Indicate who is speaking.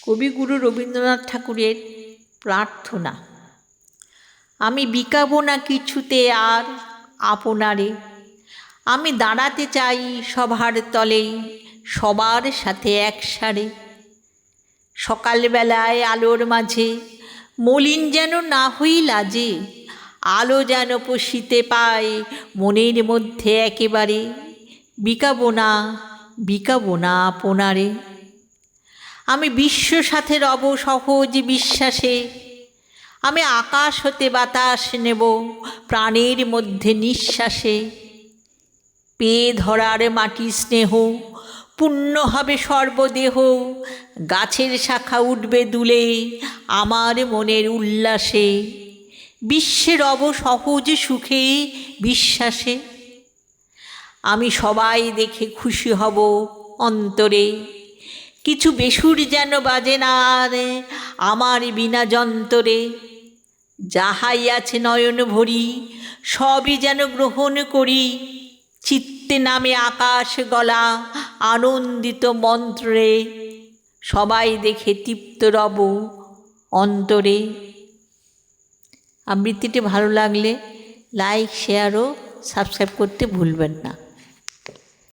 Speaker 1: কবিগুরু রবীন্দ্রনাথ ঠাকুরের প্রার্থনা। আমি বিকাবো না কিছুতে আর আপনারে, আমি দাঁড়াতে চাই সবার তলে, সবার সাথে একসারে। সকালবেলায় আলোর মাঝে মলিন যেন না হই লাজে, আলো যেন পশিতে পায় মনের মধ্যে একেবারে। বিকাবো না আপনারে। আমি বিশ্ব সাথে রব সহজ বিশ্বাসে, আমি আকাশ হতে বাতাস নেব প্রাণের মধ্যে নিঃশ্বাসে। পেয়ে ধরার মাটি স্নেহ পূর্ণ হবে সর্বদেহ, গাছের শাখা উঠবে দুলে আমার মনের উল্লাসে। বিশ্বে রব সহজ সুখে বিশ্বাসে, আমি সবাই দেখে খুশি হব অন্তরে। কিছু বেসুর যেন বাজে না আর আমার বিনা যন্তরে। যাহাই আছে নয়ন ভরি সবই যেন গ্রহণ করি, চিত্তে নামে আকাশ গলা আনন্দিত মন্ত্রে। সবাই দেখে তৃপ্ত রব অন্তরে। আবৃত্তিটি ভালো লাগলে লাইক, শেয়ার ও সাবস্ক্রাইব করতে ভুলবেন না।